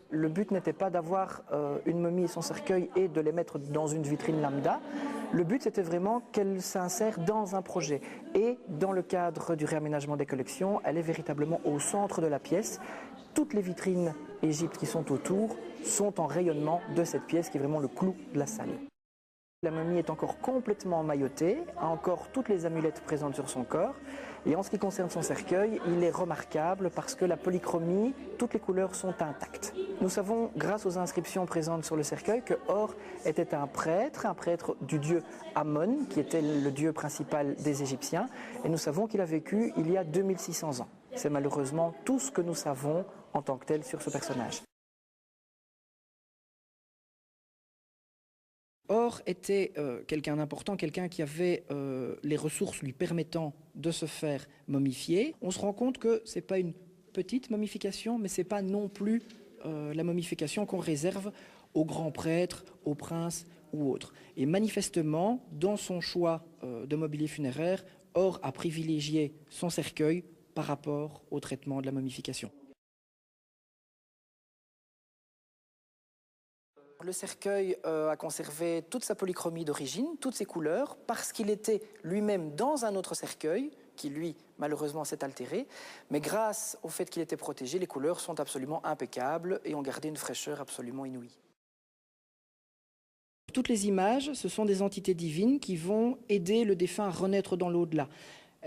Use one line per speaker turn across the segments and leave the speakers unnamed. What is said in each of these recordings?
le but n'était pas d'avoir une momie et son cercueil et de les mettre dans une vitrine lambda. Le but, c'était vraiment qu'elle s'insère dans un projet. Et dans le cadre du réaménagement des collections, elle est véritablement au centre de la pièce. Toutes les vitrines Égypte qui sont autour sont en rayonnement de cette pièce qui est vraiment le clou de la salle. La momie est encore complètement emmaillotée, a encore toutes les amulettes présentes sur son corps. Et en ce qui concerne son cercueil, il est remarquable parce que la polychromie, toutes les couleurs sont intactes. Nous savons, grâce aux inscriptions présentes sur le cercueil, que Or était un prêtre du dieu Amon, qui était le dieu principal des Égyptiens. Et nous savons qu'il a vécu il y a 2600 ans. C'est malheureusement tout ce que nous savons en tant que tel sur ce personnage. Or était quelqu'un d'important, quelqu'un qui avait les ressources lui permettant de se faire momifier. On se rend compte que ce n'est pas une petite momification, mais ce n'est pas non plus la momification qu'on réserve aux grands prêtres, aux princes ou autres. Et manifestement, dans son choix de mobilier funéraire, Or a privilégié son cercueil par rapport au traitement de la momification. Le cercueil a conservé toute sa polychromie d'origine, toutes ses couleurs, parce qu'il était lui-même dans un autre cercueil, qui lui, malheureusement, s'est altéré. Mais grâce au fait qu'il était protégé, les couleurs sont absolument impeccables et ont gardé une fraîcheur absolument inouïe. Toutes les images, ce sont des entités divines qui vont aider le défunt à renaître dans l'au-delà.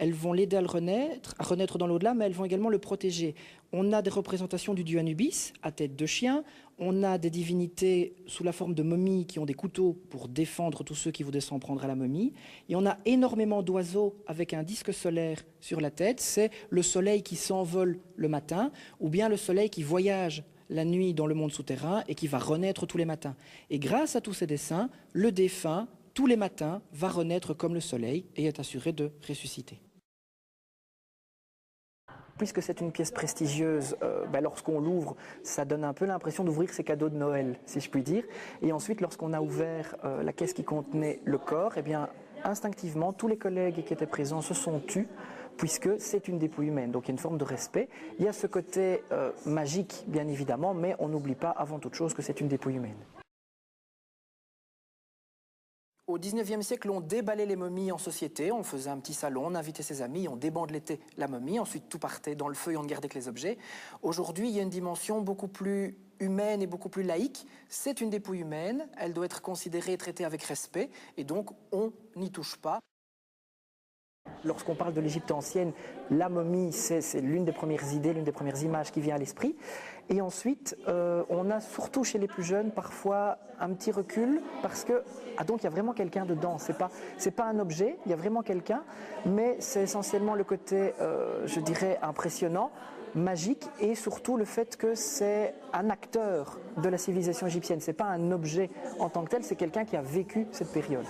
Elles vont l'aider à renaître dans l'au-delà, mais elles vont également le protéger. On a des représentations du dieu Anubis, à tête de chien. On a des divinités sous la forme de momies qui ont des couteaux pour défendre tous ceux qui voudraient s'en prendre à la momie. Et on a énormément d'oiseaux avec un disque solaire sur la tête. C'est le soleil qui s'envole le matin, ou bien le soleil qui voyage la nuit dans le monde souterrain et qui va renaître tous les matins. Et grâce à tous ces dessins, le défunt, tous les matins, va renaître comme le soleil et est assuré de ressusciter. Puisque c'est une pièce prestigieuse, lorsqu'on l'ouvre, ça donne un peu l'impression d'ouvrir ses cadeaux de Noël, si je puis dire. Et ensuite, lorsqu'on a ouvert la caisse qui contenait le corps, eh bien, instinctivement, tous les collègues qui étaient présents se sont tus, puisque c'est une dépouille humaine. Donc il y a une forme de respect. Il y a ce côté magique, bien évidemment, mais on n'oublie pas avant toute chose que c'est une dépouille humaine. Au XIXe siècle, on déballait les momies en société, on faisait un petit salon, on invitait ses amis, on débandeletait la momie, ensuite tout partait dans le feu et on ne gardait que les objets. Aujourd'hui, il y a une dimension beaucoup plus humaine et beaucoup plus laïque. C'est une dépouille humaine, elle doit être considérée et traitée avec respect, et donc on n'y touche pas. Lorsqu'on parle de l'Égypte ancienne, la momie, c'est l'une des premières idées, l'une des premières images qui vient à l'esprit. Et ensuite, on a surtout chez les plus jeunes parfois un petit recul parce que donc il y a vraiment quelqu'un dedans. C'est pas un objet, il y a vraiment quelqu'un, mais c'est essentiellement le côté, je dirais, impressionnant, magique et surtout le fait que c'est un acteur de la civilisation égyptienne. C'est pas un objet en tant que tel, c'est quelqu'un qui a vécu cette période.